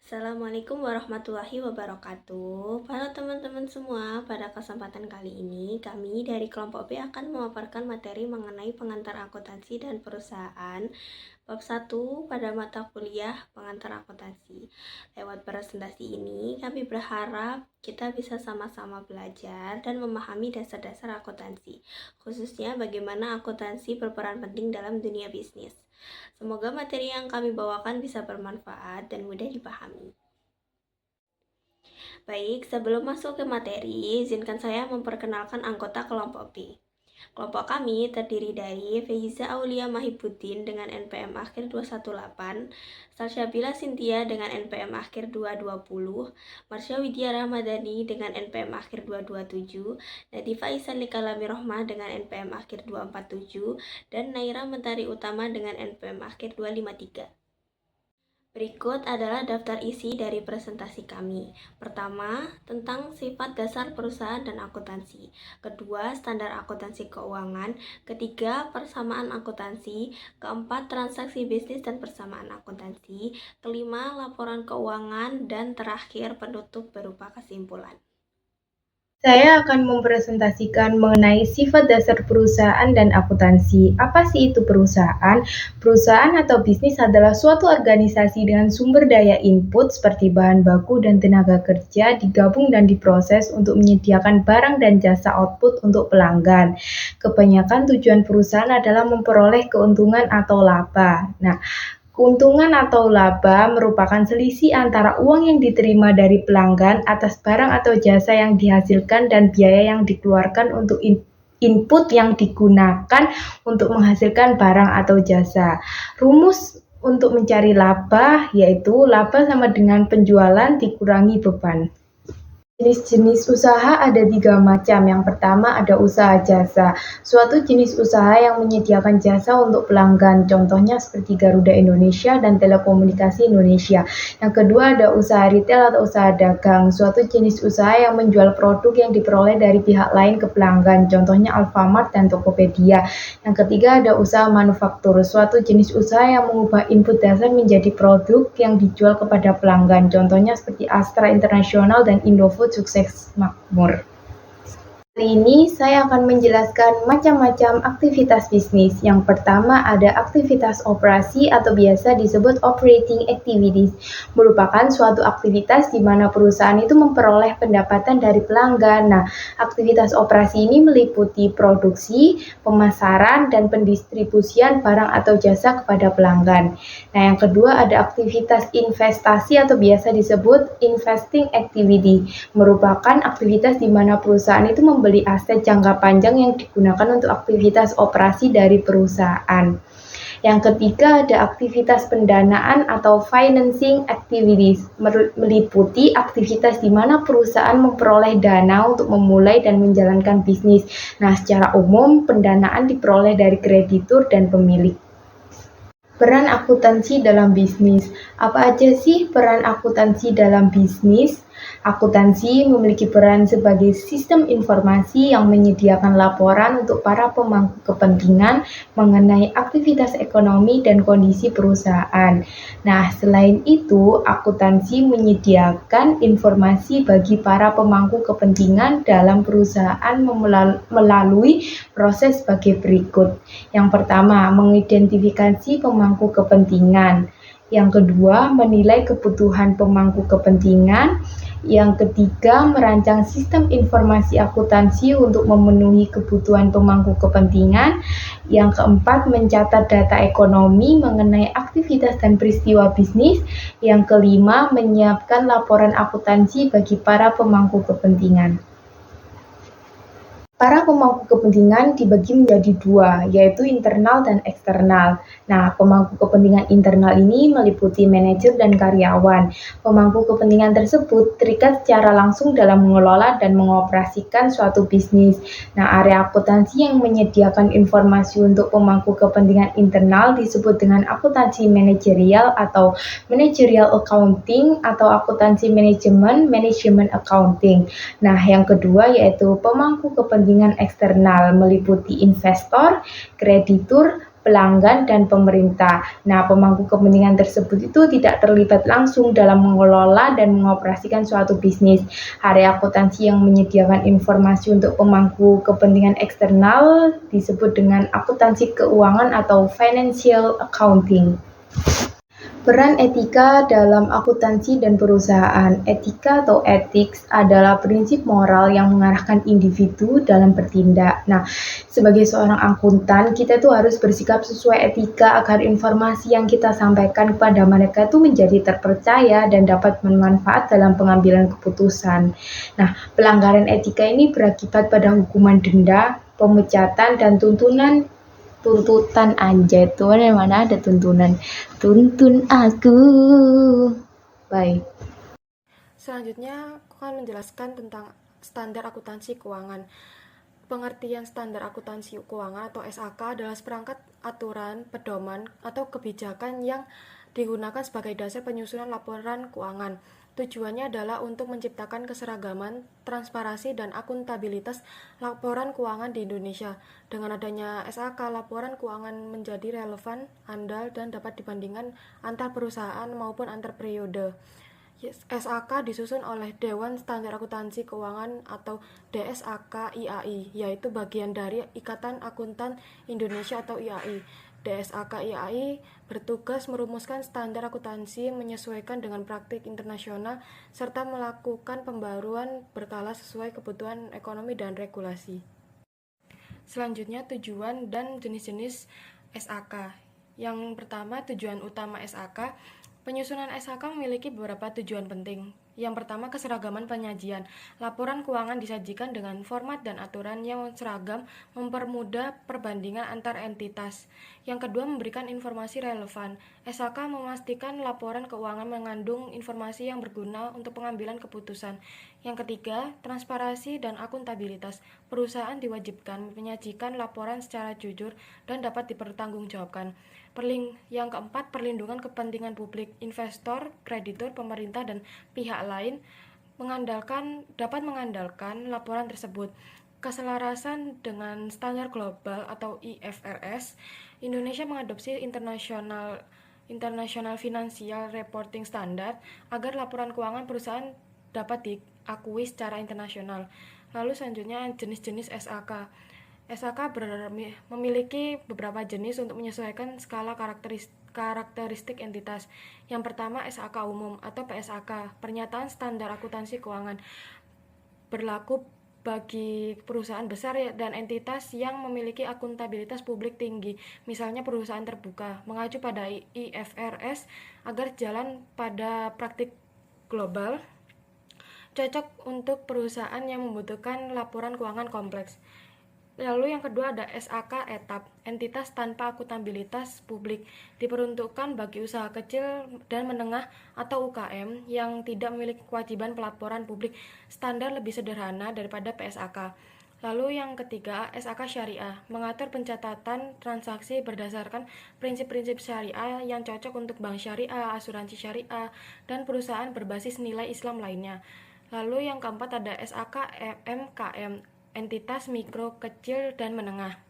Assalamualaikum warahmatullahi wabarakatuh. Halo teman-teman semua, pada kesempatan kali ini kami dari kelompok B akan memaparkan materi mengenai pengantar akuntansi dan perusahaan bab 1 pada mata kuliah pengantar akuntansi. Lewat presentasi ini kami berharap kita bisa sama-sama belajar dan memahami dasar-dasar akuntansi, khususnya bagaimana akuntansi berperan penting dalam dunia bisnis. Semoga materi yang kami bawakan bisa bermanfaat dan mudah dipahami. Baik, sebelum masuk ke materi, izinkan saya memperkenalkan anggota kelompok B. Kelompok kami terdiri dari Feiza Aulia Mahibuddin dengan NPM akhir 218, Salsyabila Sintia dengan NPM akhir 220, Marsha Widya Ramadhani dengan NPM akhir 227, Nadifa Ihsan Likalami Rohmah dengan NPM akhir 247, dan Naira Mentari Utama dengan NPM akhir 253. Berikut adalah daftar isi dari presentasi kami. Pertama, tentang sifat dasar perusahaan dan akuntansi. Kedua, standar akuntansi keuangan. Ketiga, persamaan akuntansi. Keempat, transaksi bisnis dan persamaan akuntansi. Kelima, laporan keuangan. Dan terakhir, penutup berupa kesimpulan. Saya akan mempresentasikan mengenai sifat dasar perusahaan dan akuntansi. Apa sih itu perusahaan? Perusahaan atau bisnis adalah suatu organisasi dengan sumber daya input seperti bahan baku dan tenaga kerja digabung dan diproses untuk menyediakan barang dan jasa output untuk pelanggan. Kebanyakan tujuan perusahaan adalah memperoleh keuntungan atau laba. Keuntungan atau laba merupakan selisih antara uang yang diterima dari pelanggan atas barang atau jasa yang dihasilkan dan biaya yang dikeluarkan untuk input yang digunakan untuk menghasilkan barang atau jasa. Rumus untuk mencari laba yaitu laba sama dengan penjualan dikurangi beban. Jenis-jenis usaha ada 3 macam. Yang pertama ada usaha jasa. Suatu jenis usaha yang menyediakan jasa untuk pelanggan. Contohnya seperti Garuda Indonesia dan Telekomunikasi Indonesia. Yang kedua ada usaha retail atau usaha dagang. Suatu jenis usaha yang menjual produk yang diperoleh dari pihak lain ke pelanggan. Contohnya Alfamart dan Tokopedia. Yang ketiga ada usaha manufaktur. Suatu jenis usaha yang mengubah input dasar menjadi produk yang dijual kepada pelanggan. Contohnya seperti Astra International dan Indofood sukses makmur. Kali ini saya akan menjelaskan macam-macam aktivitas bisnis. Yang pertama ada aktivitas operasi atau biasa disebut operating activities. Merupakan suatu aktivitas di mana perusahaan itu memperoleh pendapatan dari pelanggan. Aktivitas operasi ini meliputi produksi, pemasaran, dan pendistribusian barang atau jasa kepada pelanggan. Yang kedua ada aktivitas investasi atau biasa disebut investing activity. Merupakan aktivitas di mana perusahaan itu membeli aset jangka panjang yang digunakan untuk aktivitas operasi dari perusahaan. Yang ketiga ada aktivitas pendanaan atau financing activities, meliputi aktivitas di mana perusahaan memperoleh dana untuk memulai dan menjalankan bisnis. Secara umum pendanaan diperoleh dari kreditur dan pemilik. Peran akuntansi dalam bisnis. Apa aja sih peran akuntansi dalam bisnis? Akuntansi memiliki peran sebagai sistem informasi yang menyediakan laporan untuk para pemangku kepentingan mengenai aktivitas ekonomi dan kondisi perusahaan. Selain itu, akuntansi menyediakan informasi bagi para pemangku kepentingan dalam perusahaan melalui proses sebagai berikut. Yang pertama, mengidentifikasi pemangku kepentingan. Yang kedua, menilai kebutuhan pemangku kepentingan. Yang ketiga, merancang sistem informasi akuntansi untuk memenuhi kebutuhan pemangku kepentingan. Yang keempat, mencatat data ekonomi mengenai aktivitas dan peristiwa bisnis. Yang kelima, menyiapkan laporan akuntansi bagi para pemangku kepentingan. Para pemangku kepentingan dibagi menjadi 2, yaitu internal dan eksternal. Pemangku kepentingan internal ini meliputi manajer dan karyawan. Pemangku kepentingan tersebut terikat secara langsung dalam mengelola dan mengoperasikan suatu bisnis. Area akuntansi yang menyediakan informasi untuk pemangku kepentingan internal disebut dengan akuntansi manajerial atau managerial accounting atau akuntansi manajemen, management accounting. Yang kedua yaitu pemangku kepentingan eksternal meliputi investor, kreditur, pelanggan, dan pemerintah. Nah, pemangku kepentingan tersebut itu tidak terlibat langsung dalam mengelola dan mengoperasikan suatu bisnis. Area akuntansi yang menyediakan informasi untuk pemangku kepentingan eksternal disebut dengan akuntansi keuangan atau financial accounting. Peran etika dalam akuntansi dan perusahaan. Etika atau ethics adalah prinsip moral yang mengarahkan individu dalam bertindak. Nah, sebagai seorang akuntan, kita tuh harus bersikap sesuai etika agar informasi yang kita sampaikan kepada mereka itu menjadi terpercaya dan dapat bermanfaat dalam pengambilan keputusan. Nah, pelanggaran etika ini berakibat pada hukuman denda, pemecatan, dan tuntutan anjay tuan yang mana ada tuntunan tuntun aku. Bye. Selanjutnya, aku akan menjelaskan tentang standar akuntansi keuangan. Pengertian standar akuntansi keuangan atau SAK adalah seperangkat aturan, pedoman, atau kebijakan yang digunakan sebagai dasar penyusunan laporan keuangan. Tujuannya adalah untuk menciptakan keseragaman, transparansi, dan akuntabilitas laporan keuangan di Indonesia. Dengan adanya SAK, laporan keuangan menjadi relevan, andal, dan dapat dibandingkan antar perusahaan maupun antar periode. SAK disusun oleh Dewan Standar Akuntansi Keuangan atau DSAK IAI, yaitu bagian dari Ikatan Akuntan Indonesia atau IAI. DSAK IAI bertugas merumuskan standar akuntansi menyesuaikan dengan praktik internasional serta melakukan pembaruan berkala sesuai kebutuhan ekonomi dan regulasi. Selanjutnya, tujuan dan jenis-jenis SAK. Yang pertama, tujuan utama SAK. Penyusunan SAK memiliki beberapa tujuan penting. Yang pertama, keseragaman penyajian. Laporan keuangan disajikan dengan format dan aturan yang seragam, mempermudah perbandingan antar entitas. Yang kedua, memberikan informasi relevan. SAK memastikan laporan keuangan mengandung informasi yang berguna untuk pengambilan keputusan. Yang ketiga, transparansi dan akuntabilitas. Perusahaan diwajibkan menyajikan laporan secara jujur dan dapat dipertanggungjawabkan. Yang keempat, perlindungan kepentingan publik, investor, kreditur, pemerintah, dan pihak lain dapat mengandalkan laporan tersebut. Keselarasan dengan standar global atau IFRS, Indonesia mengadopsi International Financial Reporting Standard agar laporan keuangan perusahaan dapat diakui secara internasional. Lalu selanjutnya jenis-jenis SAK. SAK memiliki beberapa jenis untuk menyesuaikan skala karakteristik entitas. Yang pertama, SAK umum atau PSAK, pernyataan standar akuntansi keuangan, berlaku bagi perusahaan besar dan entitas yang memiliki akuntabilitas publik tinggi, misalnya perusahaan terbuka, mengacu pada IFRS agar jalan pada praktik global, cocok untuk perusahaan yang membutuhkan laporan keuangan kompleks. Lalu yang kedua ada SAK etap, entitas tanpa akuntabilitas publik, diperuntukkan bagi usaha kecil dan menengah atau UKM yang tidak memiliki kewajiban pelaporan publik, standar lebih sederhana daripada PSAK. Lalu yang ketiga, SAK syariah, mengatur pencatatan transaksi berdasarkan prinsip-prinsip syariah yang cocok untuk bank syariah, asuransi syariah, dan perusahaan berbasis nilai Islam lainnya. Lalu yang keempat ada SAK MKM, entitas mikro, kecil, dan menengah,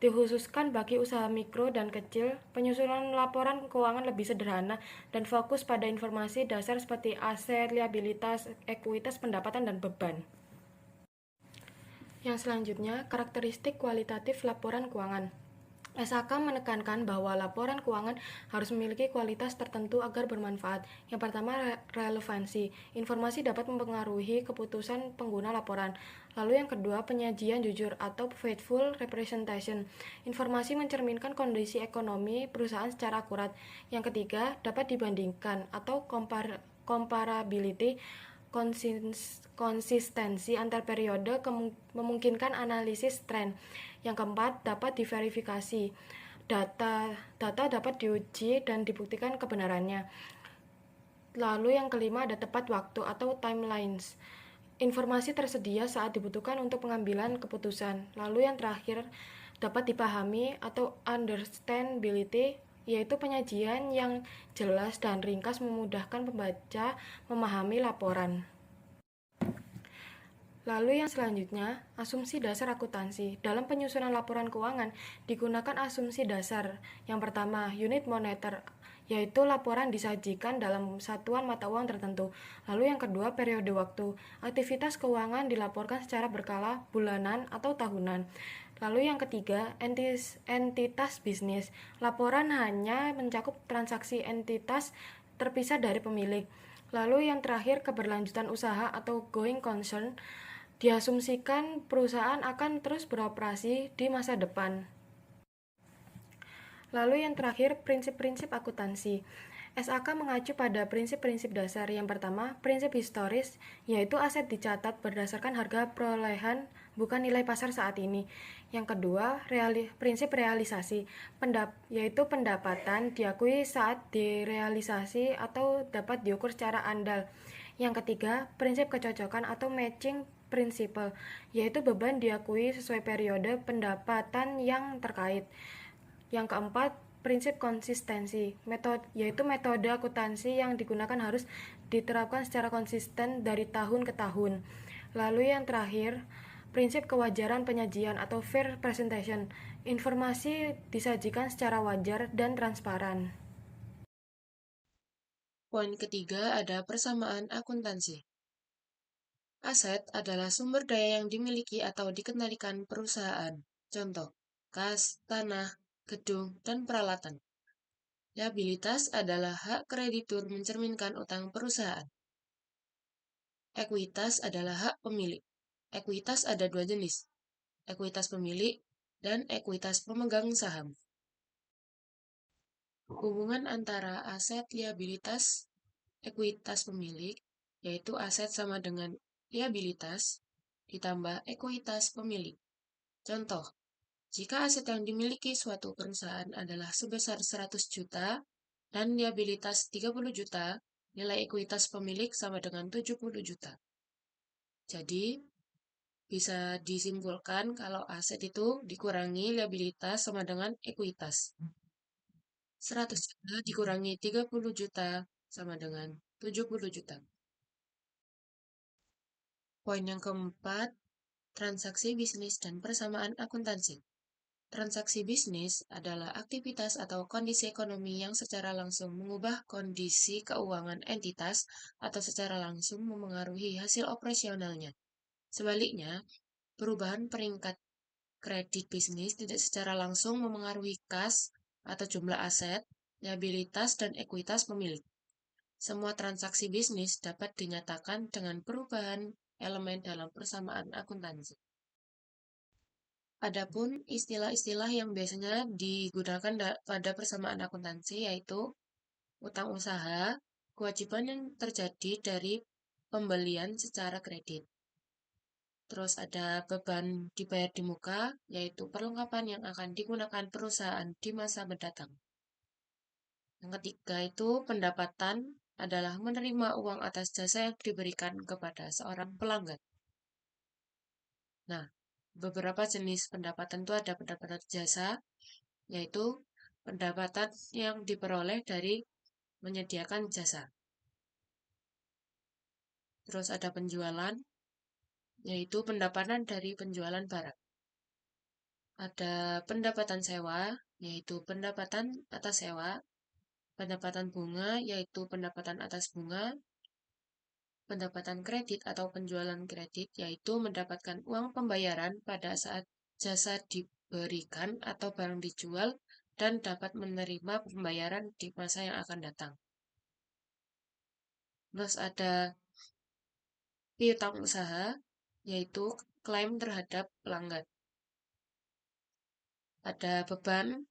dikhususkan bagi usaha mikro dan kecil. Penyusunan laporan keuangan lebih sederhana dan fokus pada informasi dasar seperti aset, liabilitas, ekuitas, pendapatan, dan beban. Yang selanjutnya, karakteristik kualitatif laporan keuangan. SAK menekankan bahwa laporan keuangan harus memiliki kualitas tertentu agar bermanfaat. Yang pertama, relevansi. Informasi dapat mempengaruhi keputusan pengguna laporan. Lalu yang kedua, penyajian jujur atau faithful representation. Informasi mencerminkan kondisi ekonomi perusahaan secara akurat. Yang ketiga, dapat dibandingkan atau comparability. Konsistensi antar periode memungkinkan analisis tren. Yang keempat, dapat diverifikasi. Data dapat diuji dan dibuktikan kebenarannya. Lalu yang kelima ada tepat waktu atau timelines. Informasi tersedia saat dibutuhkan untuk pengambilan keputusan. Lalu yang terakhir, dapat dipahami atau understandability, yaitu penyajian yang jelas dan ringkas memudahkan pembaca memahami laporan. Lalu yang selanjutnya, asumsi dasar akuntansi. Dalam penyusunan laporan keuangan, digunakan asumsi dasar. Yang pertama, unit moneter, yaitu laporan disajikan dalam satuan mata uang tertentu. Lalu yang kedua, periode waktu. Aktivitas keuangan dilaporkan secara berkala, bulanan, atau tahunan. Lalu yang ketiga, entitas bisnis. Laporan hanya mencakup transaksi entitas terpisah dari pemilik. Lalu yang terakhir, keberlanjutan usaha atau going concern. Diasumsikan perusahaan akan terus beroperasi di masa depan. Lalu yang terakhir, prinsip-prinsip akuntansi. SAK mengacu pada prinsip-prinsip dasar. Yang pertama, prinsip historis, yaitu aset dicatat berdasarkan harga perolehan, bukan nilai pasar saat ini. Yang kedua, prinsip realisasi, yaitu pendapatan diakui saat direalisasi atau dapat diukur secara andal. Yang ketiga, prinsip kecocokan atau matching principle, yaitu beban diakui sesuai periode pendapatan yang terkait. Yang keempat, prinsip konsistensi, yaitu metode akuntansi yang digunakan harus diterapkan secara konsisten dari tahun ke tahun. Lalu yang terakhir, prinsip kewajaran penyajian atau fair presentation, informasi disajikan secara wajar dan transparan. Poin ketiga ada persamaan akuntansi. Aset adalah sumber daya yang dimiliki atau dikendalikan perusahaan. Contoh, kas, tanah, gedung, dan peralatan. Liabilitas adalah hak kreditur mencerminkan utang perusahaan. Ekuitas adalah hak pemilik. Ekuitas ada dua jenis, ekuitas pemilik dan ekuitas pemegang saham. Hubungan antara aset liabilitas ekuitas pemilik, yaitu aset sama dengan liabilitas, ditambah ekuitas pemilik. Contoh, jika aset yang dimiliki suatu perusahaan adalah sebesar 100 juta dan liabilitas 30 juta, nilai ekuitas pemilik sama dengan 70 juta. Jadi, bisa disimpulkan kalau aset itu dikurangi liabilitas sama dengan ekuitas. 100 juta dikurangi 30 juta sama dengan 70 juta. Poin yang keempat, transaksi bisnis dan persamaan akuntansi. Transaksi bisnis adalah aktivitas atau kondisi ekonomi yang secara langsung mengubah kondisi keuangan entitas atau secara langsung memengaruhi hasil operasionalnya. Sebaliknya, perubahan peringkat kredit bisnis tidak secara langsung memengaruhi kas atau jumlah aset, liabilitas, dan ekuitas pemilik. Semua transaksi bisnis dapat dinyatakan dengan perubahan elemen dalam persamaan akuntansi. Adapun istilah-istilah yang biasanya digunakan pada persamaan akuntansi yaitu utang usaha, kewajiban yang terjadi dari pembelian secara kredit. Terus ada beban dibayar di muka, yaitu perlengkapan yang akan digunakan perusahaan di masa mendatang. Yang ketiga itu pendapatan adalah menerima uang atas jasa yang diberikan kepada seorang pelanggan. Nah, beberapa jenis pendapatan itu ada pendapatan jasa, yaitu pendapatan yang diperoleh dari menyediakan jasa. Terus ada penjualan, yaitu pendapatan dari penjualan barang. Ada pendapatan sewa, yaitu pendapatan atas sewa. Pendapatan bunga, yaitu pendapatan atas bunga. Pendapatan kredit atau penjualan kredit, yaitu mendapatkan uang pembayaran pada saat jasa diberikan atau barang dijual dan dapat menerima pembayaran di masa yang akan datang. Terus ada piutang usaha, yaitu klaim terhadap pelanggan. Ada beban,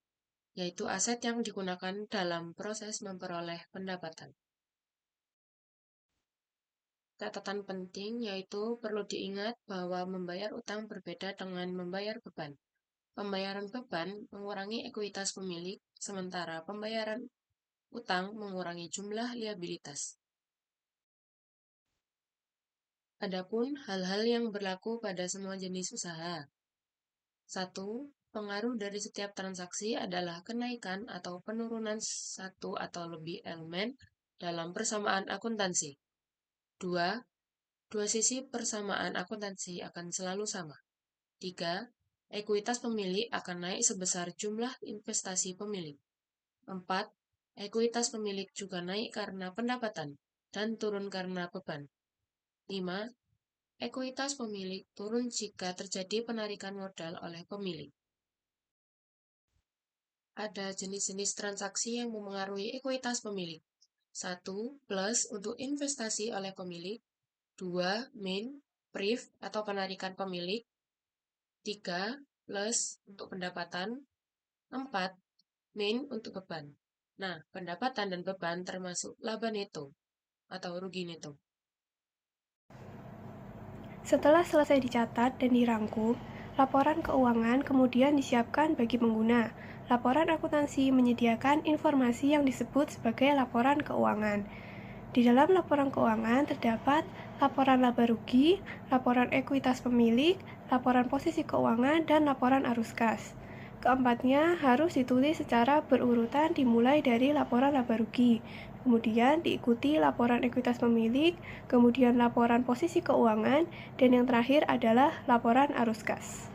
yaitu aset yang digunakan dalam proses memperoleh pendapatan. Catatan penting yaitu perlu diingat bahwa membayar utang berbeda dengan membayar beban. Pembayaran beban mengurangi ekuitas pemilik, sementara pembayaran utang mengurangi jumlah liabilitas. Adapun hal-hal yang berlaku pada semua jenis usaha. 1. Pengaruh dari setiap transaksi adalah kenaikan atau penurunan satu atau lebih elemen dalam persamaan akuntansi. 2. Dua sisi persamaan akuntansi akan selalu sama. 3. Ekuitas pemilik akan naik sebesar jumlah investasi pemilik. 4. Ekuitas pemilik juga naik karena pendapatan dan turun karena beban. 5. Ekuitas pemilik turun jika terjadi penarikan modal oleh pemilik. Ada jenis-jenis transaksi yang memengaruhi ekuitas pemilik. 1. Plus untuk investasi oleh pemilik. 2. Min, pref atau penarikan pemilik. 3. Plus untuk pendapatan. 4. Min untuk beban. Nah, pendapatan dan beban termasuk laba neto atau rugi neto. Setelah selesai dicatat dan dirangkum, laporan keuangan kemudian disiapkan bagi pengguna. Laporan akuntansi menyediakan informasi yang disebut sebagai laporan keuangan. Di dalam laporan keuangan terdapat laporan laba rugi, laporan ekuitas pemilik, laporan posisi keuangan, dan laporan arus kas. Keempatnya harus ditulis secara berurutan dimulai dari laporan laba rugi, kemudian diikuti laporan ekuitas pemilik, kemudian laporan posisi keuangan, dan yang terakhir adalah laporan arus kas.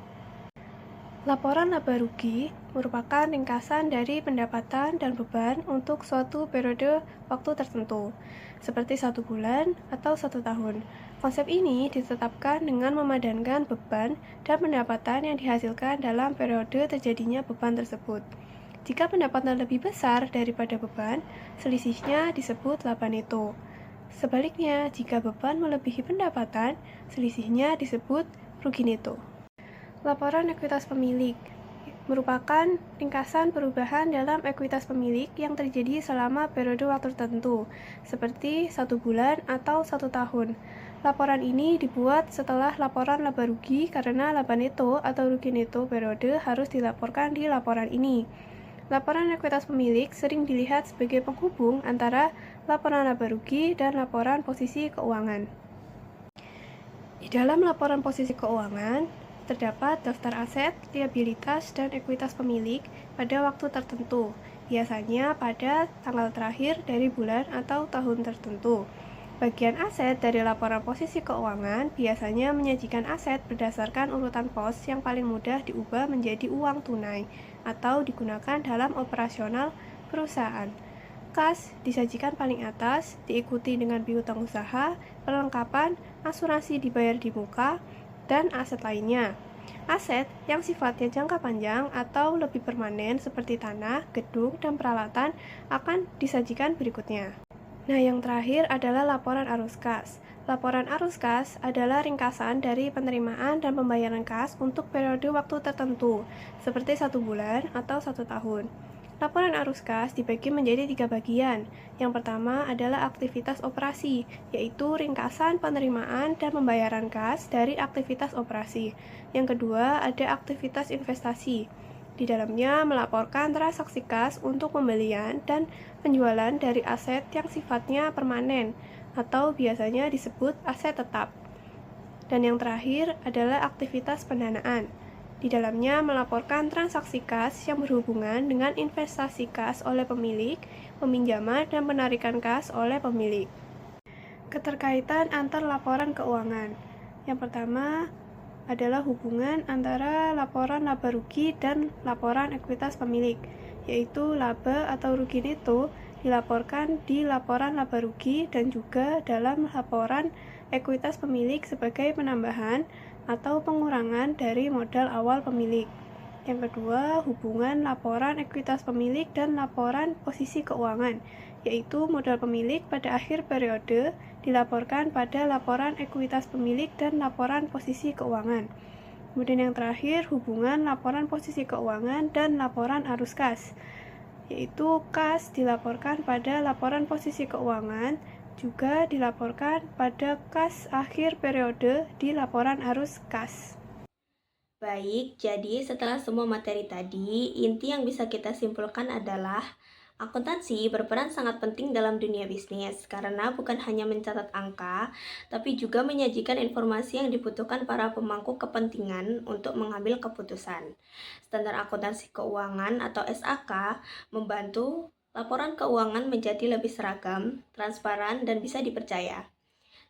Laporan laba rugi merupakan ringkasan dari pendapatan dan beban untuk suatu periode waktu tertentu, seperti 1 bulan atau 1 tahun. Konsep ini ditetapkan dengan memadankan beban dan pendapatan yang dihasilkan dalam periode terjadinya beban tersebut. Jika pendapatan lebih besar daripada beban, selisihnya disebut laba neto. Sebaliknya, jika beban melebihi pendapatan, selisihnya disebut rugi neto. Laporan ekuitas pemilik merupakan ringkasan perubahan dalam ekuitas pemilik yang terjadi selama periode waktu tertentu, seperti 1 bulan atau 1 tahun. Laporan ini dibuat setelah laporan laba rugi karena laba neto atau rugi neto periode harus dilaporkan di laporan ini. Laporan ekuitas pemilik sering dilihat sebagai penghubung antara laporan laba rugi dan laporan posisi keuangan. Di dalam laporan posisi keuangan, terdapat daftar aset, liabilitas, dan ekuitas pemilik pada waktu tertentu, biasanya pada tanggal terakhir dari bulan atau tahun tertentu. Bagian aset dari laporan posisi keuangan biasanya menyajikan aset berdasarkan urutan pos yang paling mudah diubah menjadi uang tunai atau digunakan dalam operasional perusahaan. Kas disajikan paling atas, diikuti dengan piutang usaha, perlengkapan, asuransi dibayar di muka, dan aset lainnya. Aset yang sifatnya jangka panjang atau lebih permanen seperti tanah, gedung, dan peralatan akan disajikan berikutnya. Nah, yang terakhir adalah laporan arus kas. Laporan arus kas adalah ringkasan dari penerimaan dan pembayaran kas untuk periode waktu tertentu, seperti 1 bulan atau 1 tahun. Laporan arus kas dibagi menjadi 3 bagian. Yang pertama adalah aktivitas operasi, yaitu ringkasan penerimaan dan pembayaran kas dari aktivitas operasi. Yang kedua ada aktivitas investasi. Di dalamnya melaporkan transaksi kas untuk pembelian dan penjualan dari aset yang sifatnya permanen atau biasanya disebut aset tetap. Dan yang terakhir adalah aktivitas pendanaan. Di dalamnya melaporkan transaksi kas yang berhubungan dengan investasi kas oleh pemilik, peminjaman, dan penarikan kas oleh pemilik. Keterkaitan antar laporan keuangan. Yang pertama adalah hubungan antara laporan laba rugi dan laporan ekuitas pemilik, yaitu laba atau rugi neto dilaporkan di laporan laba rugi dan juga dalam laporan ekuitas pemilik sebagai penambahan atau pengurangan dari modal awal pemilik. Yang kedua, hubungan laporan ekuitas pemilik dan laporan posisi keuangan, yaitu modal pemilik pada akhir periode dilaporkan pada laporan ekuitas pemilik dan laporan posisi keuangan. Kemudian yang terakhir, hubungan laporan posisi keuangan dan laporan arus kas, yaitu kas dilaporkan pada laporan posisi keuangan, juga dilaporkan pada kas akhir periode di laporan arus kas. Baik, jadi setelah semua materi tadi, inti yang bisa kita simpulkan adalah akuntansi berperan sangat penting dalam dunia bisnis karena bukan hanya mencatat angka, tapi juga menyajikan informasi yang dibutuhkan para pemangku kepentingan untuk mengambil keputusan. Standar akuntansi keuangan atau SAK membantu laporan keuangan menjadi lebih seragam, transparan, dan bisa dipercaya.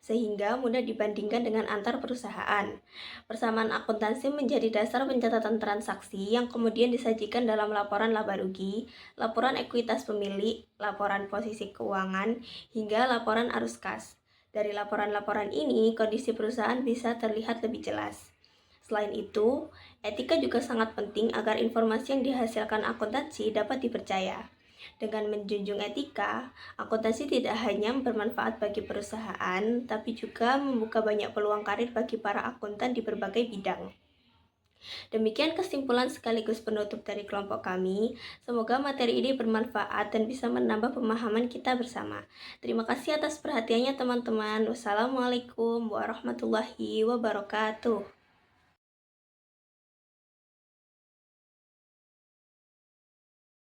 sehingga mudah dibandingkan dengan antar perusahaan. Persamaan akuntansi menjadi dasar pencatatan transaksi yang kemudian disajikan dalam laporan laba rugi, laporan ekuitas pemilik, laporan posisi keuangan, hingga laporan arus kas. Dari laporan-laporan ini, kondisi perusahaan bisa terlihat lebih jelas. Selain itu, etika juga sangat penting agar informasi yang dihasilkan akuntansi dapat dipercaya. Dengan menjunjung etika, akuntansi tidak hanya bermanfaat bagi perusahaan, tapi juga membuka banyak peluang karir bagi para akuntan di berbagai bidang. Demikian kesimpulan sekaligus penutup dari kelompok kami. Semoga materi ini bermanfaat dan bisa menambah pemahaman kita bersama. Terima kasih atas perhatiannya teman-teman. Wassalamualaikum warahmatullahi wabarakatuh.